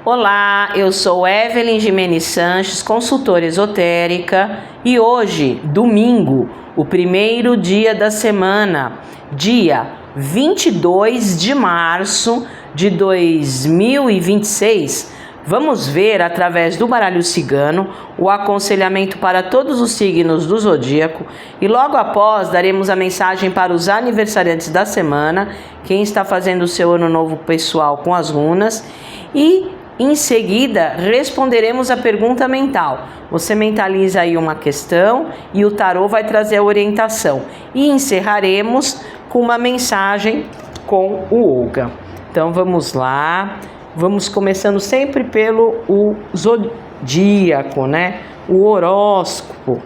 Olá, eu sou Evelyn Gimenez Sanches, consultora esotérica, e hoje, domingo, o primeiro dia da semana, dia 22 de março de 2026, vamos ver através do baralho cigano o aconselhamento para todos os signos do zodíaco e logo após daremos a mensagem para os aniversariantes da semana, quem está fazendo o seu ano novo pessoal com as runas e em seguida responderemos a pergunta mental. Você mentaliza aí uma questão e o tarô vai trazer a orientação e encerraremos com uma mensagem com o Olga. Então vamos lá. Vamos começando sempre pelo zodíaco, né? O horóscopo,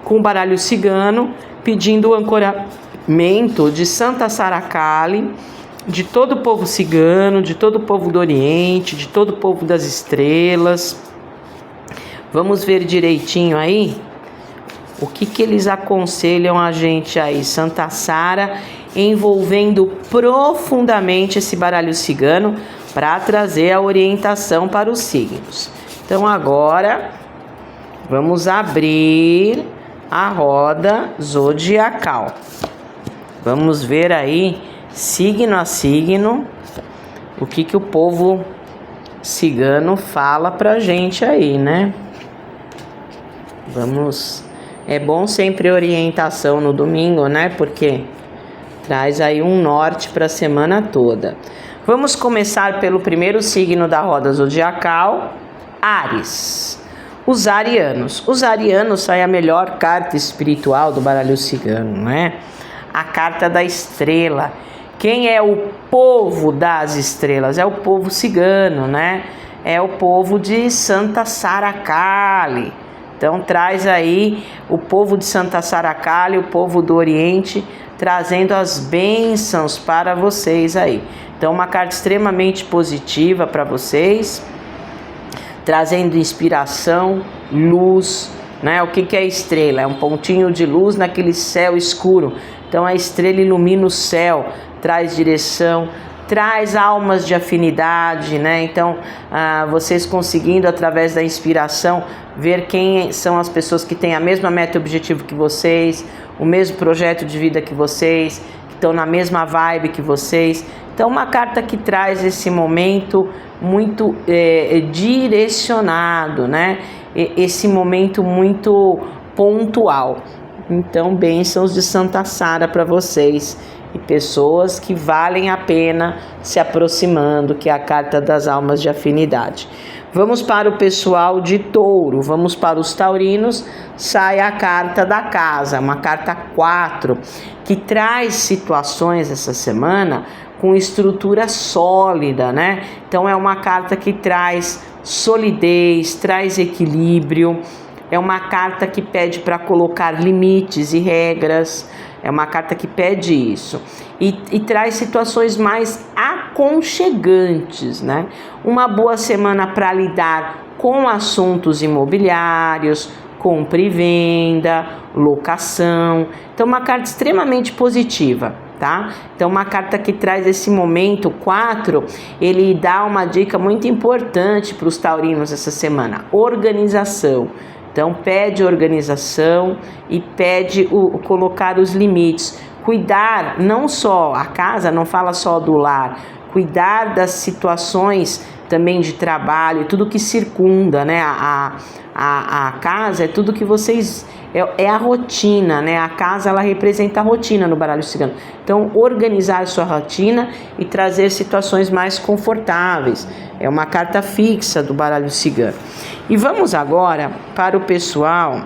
com o baralho cigano, pedindo o ancoramento de Santa Sara Kali, de todo o povo cigano, de todo o povo do Oriente, de todo o povo das estrelas. Vamos ver direitinho aí o que eles aconselham a gente aí, Santa Sara, envolvendo profundamente esse baralho cigano, para trazer a orientação para os signos. Então agora vamos abrir a roda zodiacal. Vamos ver aí, signo a signo, o que o povo cigano fala pra gente aí, né? Vamos... É bom sempre orientação no domingo, né? Porque traz aí um norte para a semana toda. Vamos começar pelo primeiro signo da roda zodiacal, Áries. Os arianos. Os arianos sai a melhor carta espiritual do baralho cigano, né? A carta da estrela. Quem é o povo das estrelas? É o povo cigano, né? É o povo de Santa Sara Kali. Então traz aí o povo de Santa Sara Kali, o povo do Oriente, trazendo as bênçãos para vocês aí. Então uma carta extremamente positiva para vocês, trazendo inspiração, luz, né? O que é estrela? É um pontinho de luz naquele céu escuro. Então a estrela ilumina o céu, traz direção, traz almas de afinidade, né? Então vocês conseguindo através da inspiração ver quem são as pessoas que têm a mesma meta e objetivo que vocês, o mesmo projeto de vida que vocês, que estão na mesma vibe que vocês. Então uma carta que traz esse momento muito direcionado, né? Esse momento muito pontual. Então bênçãos de Santa Sara para vocês e pessoas que valem a pena se aproximando, que é a carta das almas de afinidade. Vamos para o pessoal de Touro, vamos para os taurinos, sai a carta da casa, uma carta 4, que traz situações essa semana com estrutura sólida, né? Então é uma carta que traz solidez, traz equilíbrio, é uma carta que pede para colocar limites e regras, é uma carta que pede isso e traz situações mais aconchegantes, né? Uma boa semana para lidar com assuntos imobiliários, compra e venda, locação. Então uma carta extremamente positiva, tá? Então uma carta que traz esse momento 4, ele dá uma dica muito importante para os taurinos essa semana: organização. Então pede organização e pede colocar os limites, cuidar não só a casa, não fala só do lar, cuidar das situações também de trabalho, tudo que circunda, né? A casa é tudo que vocês... É a rotina, né? A casa, ela representa a rotina no baralho cigano. Então, organizar sua rotina e trazer situações mais confortáveis. É uma carta fixa do baralho cigano. E vamos agora para o pessoal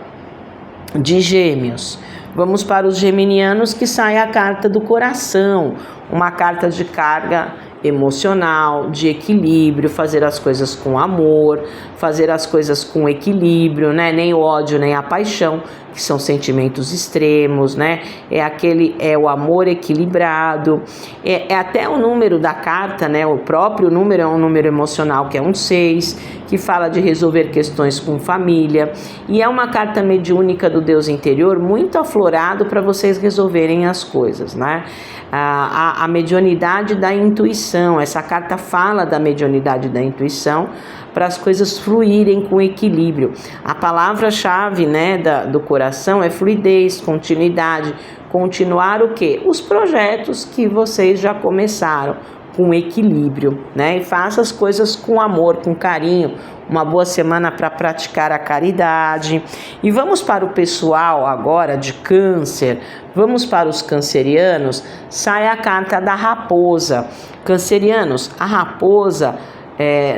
de Gêmeos. Vamos para os geminianos, que sai a carta do coração. Uma carta de carga emocional, de equilíbrio, fazer as coisas com amor, fazer as coisas com equilíbrio, né? Nem o ódio, nem a paixão, que são sentimentos extremos, né? É o amor equilibrado, é até o número da carta, né? O próprio número é um número emocional, que é um 6, que fala de resolver questões com família, e é uma carta mediúnica do Deus interior muito aflorado para vocês resolverem as coisas, né? A mediunidade da intuição, essa carta fala da mediunidade da intuição para as coisas fluírem com equilíbrio. A palavra-chave, né, do coração é fluidez, continuidade, continuar o quê? Os projetos que vocês já começaram, com equilíbrio, né? E faça as coisas com amor, com carinho. Uma boa semana para praticar a caridade. E vamos para o pessoal agora de Câncer. Vamos para os cancerianos. Sai a carta da raposa. Cancerianos, a raposa,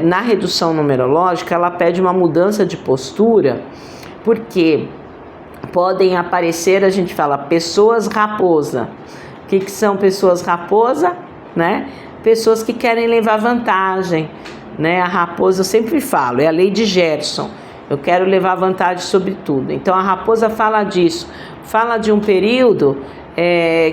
na redução numerológica, ela pede uma mudança de postura, porque podem aparecer, a gente fala, pessoas raposa. O que são pessoas raposa, né? Pessoas que querem levar vantagem, né? A raposa, eu sempre falo, é a lei de Gerson. Eu quero levar vantagem sobre tudo. Então a raposa fala disso. Fala de um período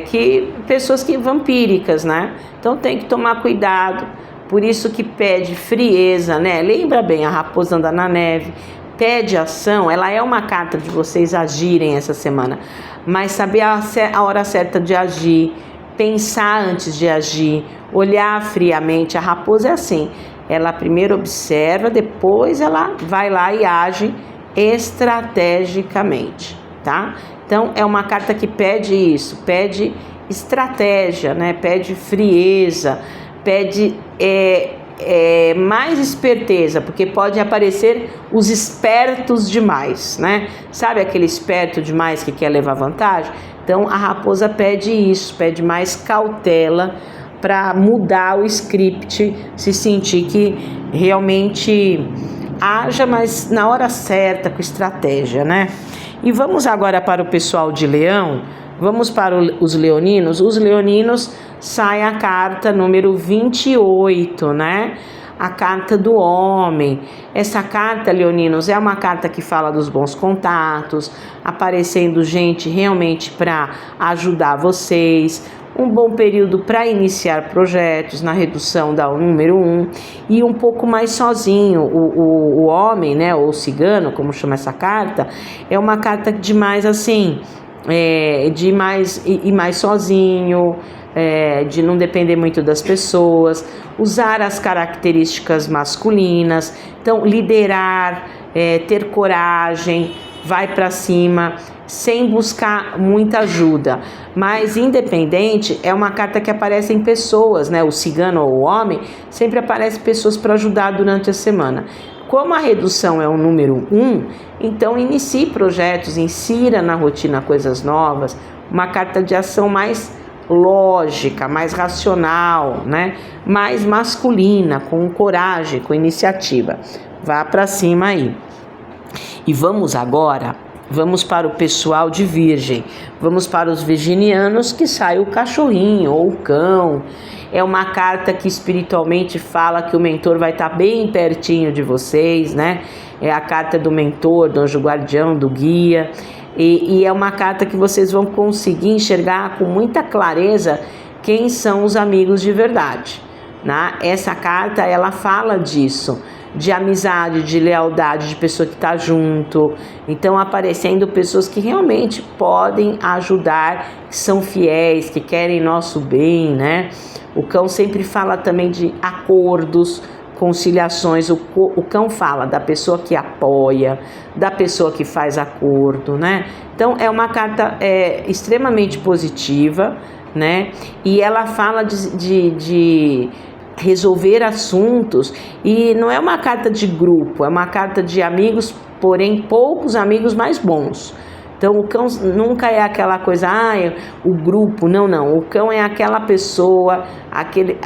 que pessoas que vampíricas, né? Então tem que tomar cuidado. Por isso que pede frieza, né? Lembra bem, a raposa anda na neve. Pede ação. Ela é uma carta de vocês agirem essa semana. Mas saber a hora certa de agir. Pensar antes de agir, olhar friamente. A raposa é assim, ela primeiro observa, depois ela vai lá e age estrategicamente, tá? Então é uma carta que pede isso, pede estratégia, né? Pede frieza, pede mais esperteza, porque pode aparecer os espertos demais, né? Sabe aquele esperto demais que quer levar vantagem? Então a raposa pede isso, pede mais cautela para mudar o script, se sentir que realmente haja, mas na hora certa, com estratégia, né? E vamos agora para o pessoal de Leão, vamos para os leoninos. Os leoninos, sai a carta número 28, né? A carta do homem. Essa carta, leoninos, é uma carta que fala dos bons contatos, aparecendo gente realmente para ajudar vocês, um bom período para iniciar projetos na redução da número 1 e um pouco mais sozinho. O homem, né, ou cigano, como chama essa carta, é uma carta de mais assim, de mais sozinho, de não depender muito das pessoas, usar as características masculinas, então liderar, ter coragem, vai para cima, sem buscar muita ajuda. Mas independente, é uma carta que aparece em pessoas, né? O cigano ou o homem, sempre aparece pessoas para ajudar durante a semana. Como a redução é o número 1, então inicie projetos, insira na rotina coisas novas, uma carta de ação mais lógica, mais racional, né? Mais masculina, com coragem, com iniciativa. Vá para cima aí. E vamos para o pessoal de Virgem. Vamos para os virginianos, que sai o cachorrinho ou o cão. É uma carta que espiritualmente fala que o mentor vai estar bem pertinho de vocês, né? É a carta do mentor, do anjo guardião, do guia. E é uma carta que vocês vão conseguir enxergar com muita clareza quem são os amigos de verdade, né? Essa carta, ela fala disso, de amizade, de lealdade, de pessoa que está junto. Então aparecendo pessoas que realmente podem ajudar, que são fiéis, que querem nosso bem, né? O cão sempre fala também de acordos, conciliações. O cão fala da pessoa que apoia, da pessoa que faz acordo, né? Então é uma carta extremamente positiva, né? E ela fala de resolver assuntos, e não é uma carta de grupo, é uma carta de amigos, porém poucos amigos mais bons. Então o cão nunca é aquela coisa, o grupo, não. O cão é aquela pessoa, aquele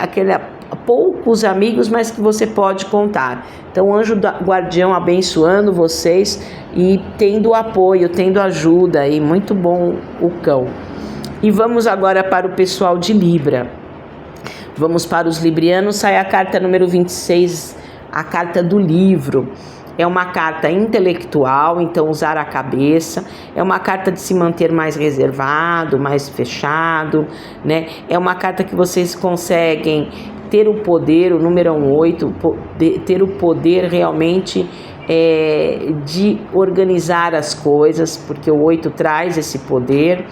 poucos amigos, mas que você pode contar. Então o anjo guardião abençoando vocês e tendo apoio, tendo ajuda, e muito bom o cão. E vamos agora para o pessoal de Libra. Vamos para os librianos, sai a carta número 26, a carta do livro. É uma carta intelectual, então usar a cabeça. É uma carta de se manter mais reservado, mais fechado, né? É uma carta que vocês conseguem ter o poder, o número 8, ter o poder realmente de organizar as coisas, porque o 8 traz esse poder.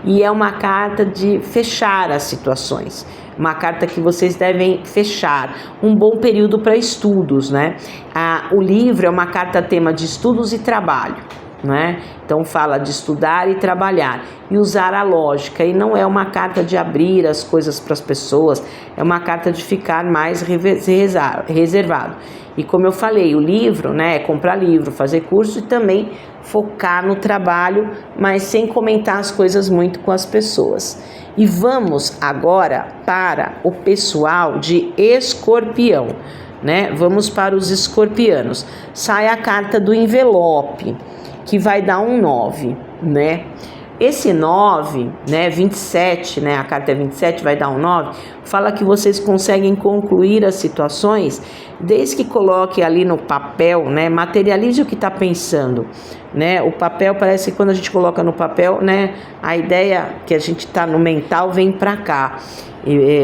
E é uma carta de fechar as situações. Uma carta que vocês devem fechar, um bom período para estudos, né? O livro é uma carta tema de estudos e trabalho, né? Então fala de estudar e trabalhar e usar a lógica, e não é uma carta de abrir as coisas para as pessoas, é uma carta de ficar mais reservado. E como eu falei, o livro, né, é comprar livro, fazer curso e também focar no trabalho, mas sem comentar as coisas muito com as pessoas. E vamos agora para o pessoal de Escorpião, né? Vamos para os escorpianos. Sai a carta do envelope, que vai dar um 9, né? Esse 9, né, 27, né, a carta é 27, vai dar um 9, fala que vocês conseguem concluir as situações desde que coloque ali no papel, né, materialize o que está pensando, né, o papel parece que quando a gente coloca no papel, né, a ideia que a gente está no mental vem para cá,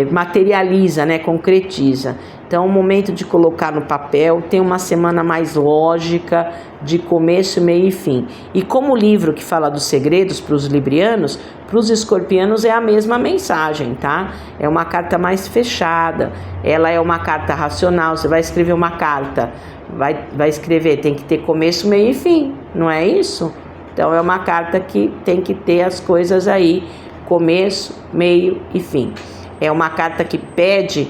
materializa, né, concretiza. Então, o momento de colocar no papel, tem uma semana mais lógica, de começo, meio e fim. E como o livro que fala dos segredos para os librianos, para os escorpianos é a mesma mensagem, tá? É uma carta mais fechada, ela é uma carta racional. Você vai escrever uma carta, vai escrever, tem que ter começo, meio e fim, não é isso? Então, é uma carta que tem que ter as coisas aí, começo, meio e fim. É uma carta que pede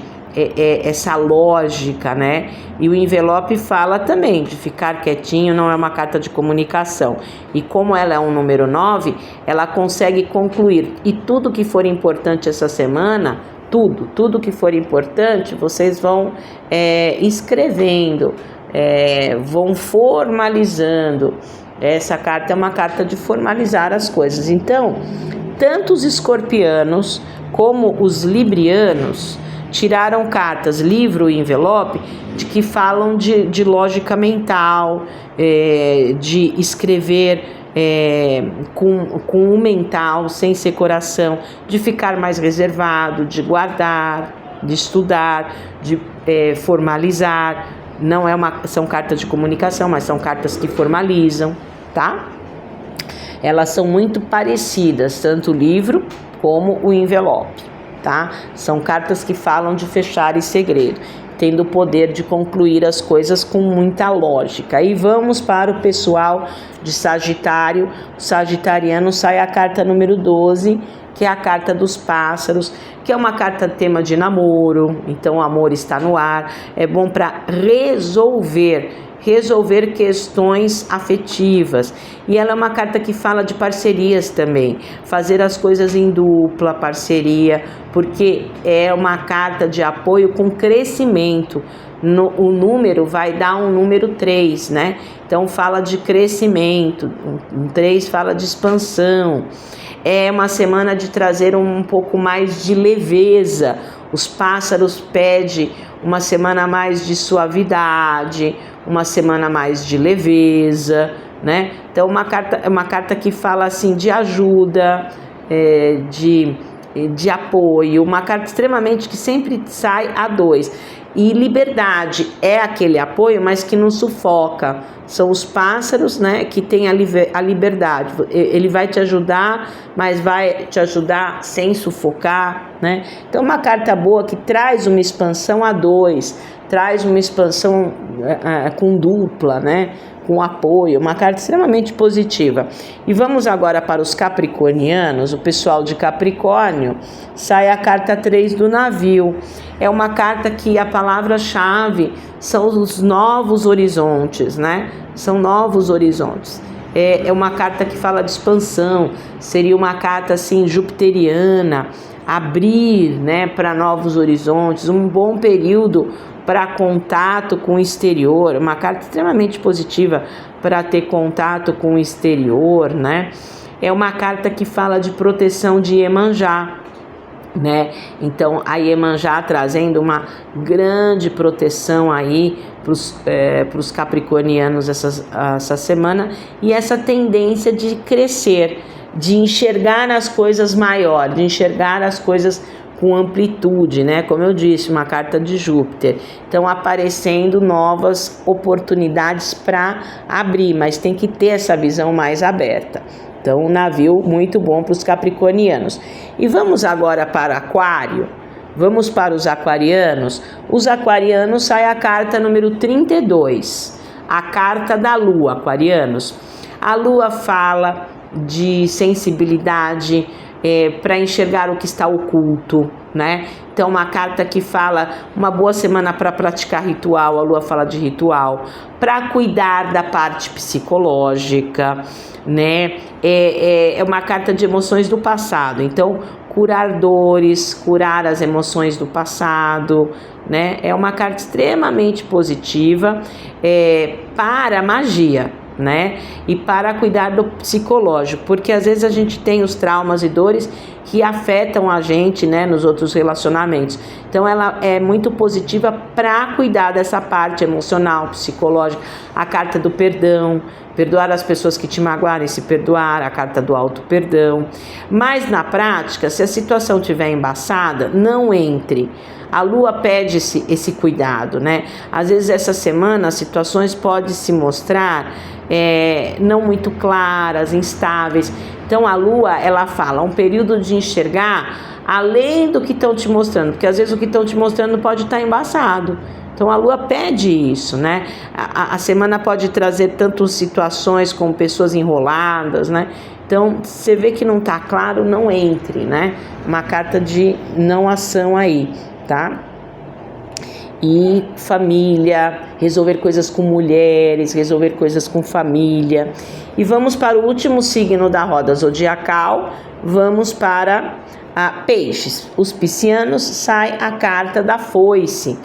essa lógica, né? E o envelope fala também de ficar quietinho, não é uma carta de comunicação. E como ela é um número 9, ela consegue concluir. E tudo que for importante essa semana, tudo que for importante, vocês vão escrevendo, vão formalizando. Essa carta é uma carta de formalizar as coisas. Então, tanto os escorpianos como os librianos tiraram cartas, livro e envelope, de que falam de lógica mental, de escrever com o mental, sem ser coração, de ficar mais reservado, de guardar, de estudar, de formalizar. Não são cartas de comunicação, mas são cartas que formalizam, tá? Elas são muito parecidas, tanto o livro como o envelope. Tá? São cartas que falam de fechar e segredo, tendo o poder de concluir as coisas com muita lógica. E vamos para o pessoal de Sagitário. O sagitariano sai a carta número 12, que é a carta dos pássaros, que é uma carta tema de namoro, então o amor está no ar, é bom para resolver questões afetivas. E ela é uma carta que fala de parcerias também, fazer as coisas em dupla, parceria, porque é uma carta de apoio com crescimento. O número vai dar um número 3, né? Então fala de crescimento, um 3 fala de expansão. É uma semana de trazer um pouco mais de leveza. Os pássaros pedem uma semana mais de suavidade, uma semana mais de leveza, né? Então é uma carta que fala assim de ajuda, de apoio, uma carta extremamente que sempre sai a 2. E liberdade é aquele apoio, mas que não sufoca. São os pássaros, né, que têm a liberdade. Ele vai te ajudar, mas vai te ajudar sem sufocar, né? Então, uma carta boa que traz uma expansão a 2, traz uma expansão com dupla, né? Com apoio, uma carta extremamente positiva. E vamos agora para os capricornianos. O pessoal de Capricórnio, sai a carta 3 do navio. É uma carta que a palavra-chave são os novos horizontes, né? São novos horizontes. É uma carta que fala de expansão, seria uma carta assim jupiteriana, abrir, né, para novos horizontes, um bom período para contato com o exterior, uma carta extremamente positiva para ter contato com o exterior, né? É uma carta que fala de proteção de Iemanjá. né? Então a Iemanjá trazendo uma grande proteção aí para os capricornianos essa semana, e essa tendência de crescer, de enxergar as coisas maior, de enxergar as coisas com amplitude, né? Como eu disse, uma carta de Júpiter. Então aparecendo novas oportunidades para abrir, mas tem que ter essa visão mais aberta. Então, um navio muito bom para os capricornianos. E vamos agora para Aquário. Vamos para os aquarianos. Os aquarianos, sai a carta número 32, a carta da Lua, aquarianos. A Lua fala de sensibilidade para enxergar o que está oculto, né? Então, uma carta que fala uma boa semana para praticar ritual, a Lua fala de ritual, para cuidar da parte psicológica, né? É uma carta de emoções do passado, então curar dores, curar as emoções do passado, né? É uma carta extremamente positiva para a magia, né? E para cuidar do psicológico, porque às vezes a gente tem os traumas e dores que afetam a gente, né, nos outros relacionamentos. Então ela é muito positiva para cuidar dessa parte emocional, psicológica. A carta do perdão, perdoar as pessoas que te magoaram e se perdoar, a carta do auto-perdão. Mas na prática, se a situação estiver embaçada, não entre. A Lua pede esse cuidado, né? Às vezes essa semana as situações podem se mostrar não muito claras, instáveis. Então a Lua, ela fala um período de enxergar além do que estão te mostrando, porque às vezes o que estão te mostrando pode estar embaçado. Então a Lua pede isso, né? A semana pode trazer tanto situações como pessoas enroladas, né? Então você vê que não está claro, não entre, né? Uma carta de não ação aí, tá? E família, resolver coisas com mulheres, resolver coisas com família. E vamos para o último signo da roda zodiacal, vamos para Peixes. Os piscianos, sai a carta da foice.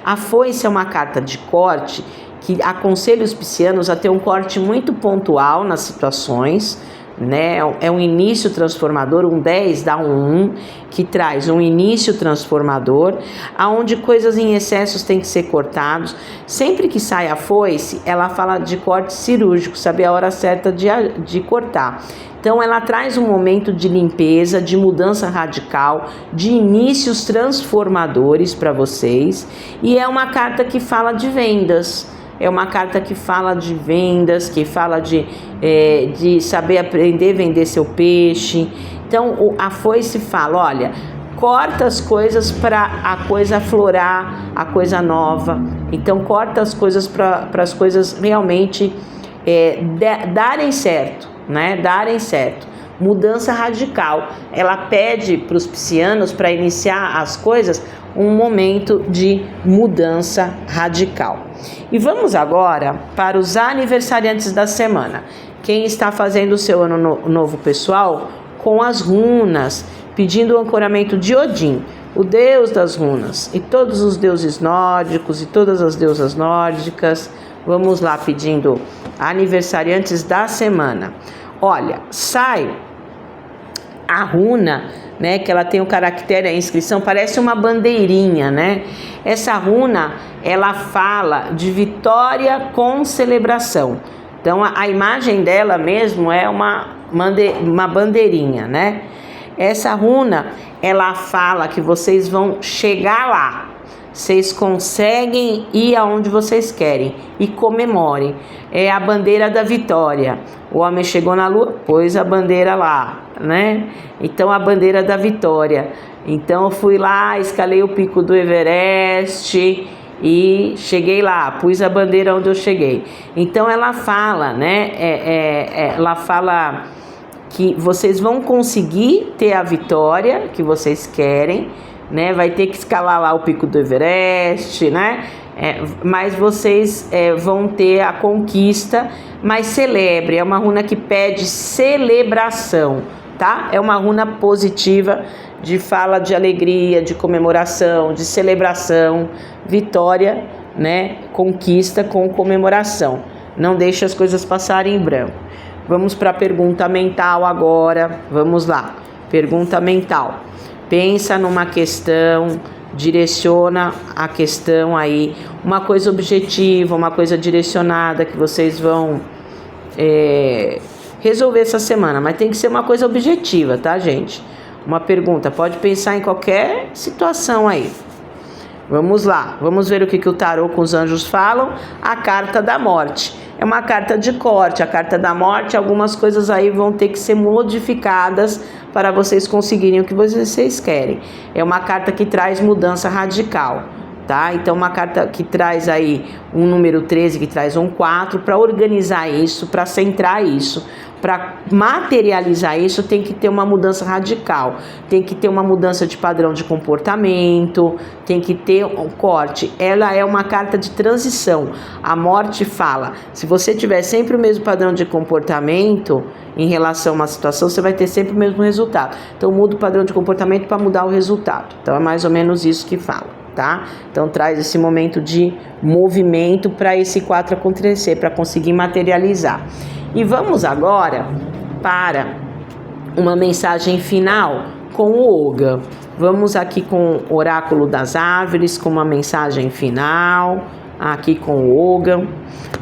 A foice é uma carta de corte que aconselha os piscianos a ter um corte muito pontual nas situações, né? É um início transformador, um 10 dá um 1, que traz um início transformador, aonde coisas em excessos têm que ser cortados. Sempre que sai a foice, ela fala de corte cirúrgico, saber a hora certa de cortar. Então ela traz um momento de limpeza, de mudança radical, de inícios transformadores para vocês, e é uma carta que fala de vendas. É uma carta que fala de vendas, que fala de saber aprender a vender seu peixe. Então a foice fala, olha, corta as coisas para a coisa aflorar, a coisa nova. Então corta as coisas para as coisas realmente darem certo, né? Darem certo. Mudança radical. Ela pede para os piscianos, para iniciar as coisas, um momento de mudança radical. E vamos agora para os aniversariantes da semana. Quem está fazendo o seu ano novo pessoal com as runas, pedindo o ancoramento de Odin, o deus das runas, e todos os deuses nórdicos e todas as deusas nórdicas. Vamos lá pedindo aniversariantes da semana. Olha, sai a runa, né, que ela tem o caractere, a inscrição, parece uma bandeirinha, né? Essa runa, ela fala de vitória com celebração. Então, a imagem dela mesmo é uma bandeirinha, né? Essa runa, ela fala que vocês vão chegar lá. Vocês conseguem ir aonde vocês querem e comemorem. É a bandeira da vitória. O homem chegou na lua, pôs a bandeira lá, né? Então, a bandeira da vitória. Então, eu fui lá, escalei o pico do Everest e cheguei lá, pus a bandeira onde eu cheguei. Então, ela fala, né? Ela fala que vocês vão conseguir ter a vitória que vocês querem, né? Vai ter que escalar lá o pico do Everest, né? Mas vocês vão ter a conquista, mas celebre. É uma runa que pede celebração, tá? É uma runa positiva, de fala de alegria, de comemoração, de celebração, vitória, né? Conquista com comemoração. Não deixe as coisas passarem em branco. Vamos para a pergunta mental agora. Vamos lá. Pergunta mental. pensa numa questão, direciona a questão aí, uma coisa objetiva, uma coisa direcionada que vocês vão resolver essa semana, mas tem que ser uma coisa objetiva, tá, gente? Uma pergunta, pode pensar em qualquer situação aí. Vamos lá, vamos ver o que o tarô com os anjos falam. A carta da morte. É uma carta de corte, a carta da morte, algumas coisas aí vão ter que ser modificadas para vocês conseguirem o que vocês querem. É uma carta que traz mudança radical, tá? Então uma carta que traz aí um número 13, que traz um 4, para organizar isso, para centrar isso. Para materializar isso, tem que ter uma mudança radical, tem que ter uma mudança de padrão de comportamento, tem que ter um corte. Ela é uma carta de transição. A morte fala, se você tiver sempre o mesmo padrão de comportamento em relação a uma situação, você vai ter sempre o mesmo resultado. Então muda o padrão de comportamento para mudar o resultado. Então é mais ou menos isso que fala, tá? Então traz esse momento de movimento para esse 4 acontecer, para conseguir materializar. E vamos agora para uma mensagem final com o Oga. Vamos aqui com o Oráculo das Árvores, com uma mensagem final, aqui com o Oga.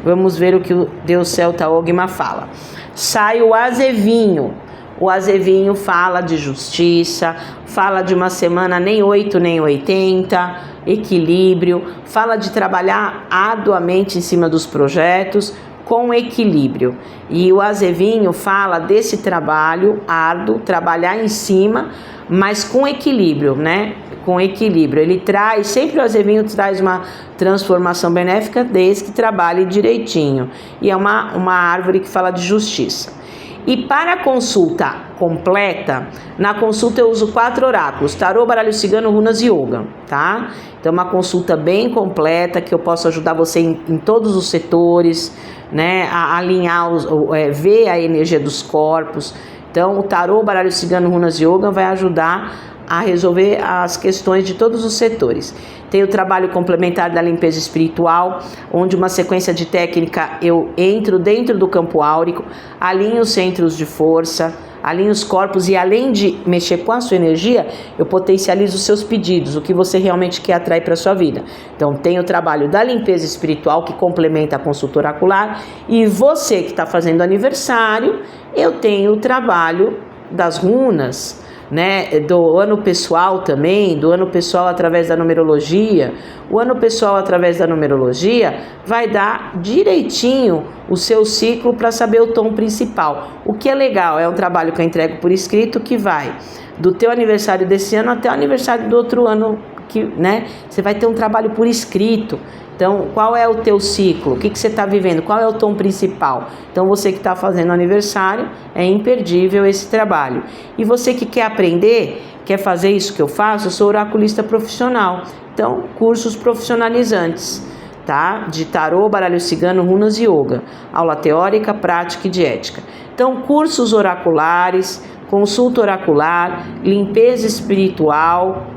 Vamos ver o que o Deus Celta Ogma fala. Sai o azevinho. O azevinho fala de justiça, fala de uma semana nem 8 nem 80, equilíbrio, fala de trabalhar arduamente em cima dos projetos, com equilíbrio. E o azevinho fala desse trabalho árduo, trabalhar em cima, mas com equilíbrio, né? Com equilíbrio. Ele traz, sempre o azevinho traz uma transformação benéfica desde que trabalhe direitinho. E é uma árvore que fala de justiça. E para a consulta completa, na consulta eu uso 4 oráculos: tarô, baralho cigano, runas e yoga, tá? Então uma consulta bem completa que eu posso ajudar você em todos os setores, né? A alinhar, ver a energia dos corpos. Então o tarô, baralho cigano, runas e yoga vai ajudar a resolver as questões de todos os setores. Tem o trabalho complementar da limpeza espiritual, onde uma sequência de técnica eu entro dentro do campo áurico, alinho os centros de força, alinho os corpos e além de mexer com a sua energia, eu potencializo os seus pedidos, o que você realmente quer atrair para a sua vida. Então tem o trabalho da limpeza espiritual que complementa a consulta oracular e você que está fazendo aniversário, eu tenho o trabalho das runas, né, do ano pessoal também, do ano pessoal através da numerologia. O ano pessoal através da numerologia vai dar direitinho o seu ciclo para saber o tom principal. O que é legal, é um trabalho que eu entrego por escrito que vai do teu aniversário desse ano até o aniversário do outro ano, que, né, você vai ter um trabalho por escrito. Então, qual é o teu ciclo? O que você está vivendo? Qual é o tom principal? Então, você que está fazendo aniversário, é imperdível esse trabalho. E você que quer aprender, quer fazer isso que eu faço, eu sou oraculista profissional. Então, cursos profissionalizantes, tá? De tarô, baralho cigano, runas e yoga. Aula teórica, prática e de ética. Então, cursos oraculares, consulta oracular, limpeza espiritual.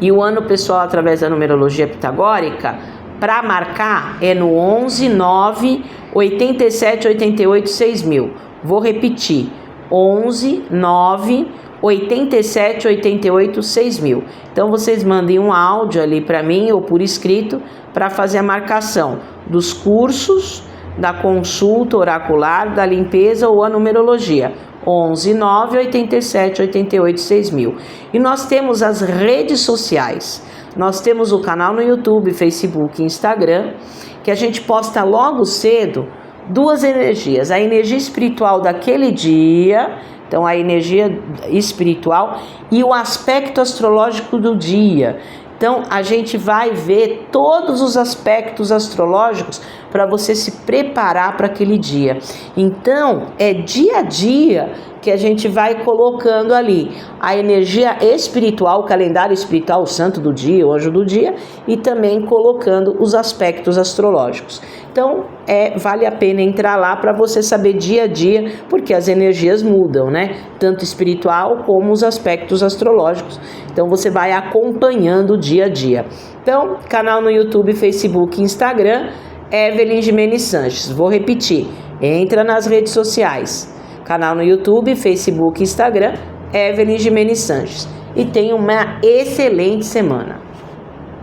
E o ano pessoal através da numerologia pitagórica, para marcar, é no 11 9 87 88 6000. Vou repetir, 11 9 87 88 6000. Então vocês mandem um áudio ali para mim ou por escrito para fazer a marcação dos cursos, da consulta oracular, da limpeza ou a numerologia. 11 9 87 88 6000. E nós temos as redes sociais. Nós temos o canal no YouTube, Facebook e Instagram, que a gente posta logo cedo 2 energias. A energia espiritual daquele dia, então a energia espiritual e o aspecto astrológico do dia. Então a gente vai ver todos os aspectos astrológicos para você se preparar para aquele dia. Então é dia a dia que a gente vai colocando ali a energia espiritual, o calendário espiritual, o santo do dia, o anjo do dia, e também colocando os aspectos astrológicos. Então, vale a pena entrar lá para você saber dia a dia, porque as energias mudam, né? Tanto espiritual como os aspectos astrológicos. Então, você vai acompanhando dia a dia. Então, canal no YouTube, Facebook e Instagram, Evelyn Gimenez Sanches. Vou repetir, entra nas redes sociais. Canal no YouTube, Facebook e Instagram, Evelyn Gimenez Sanches. e tenha uma excelente semana.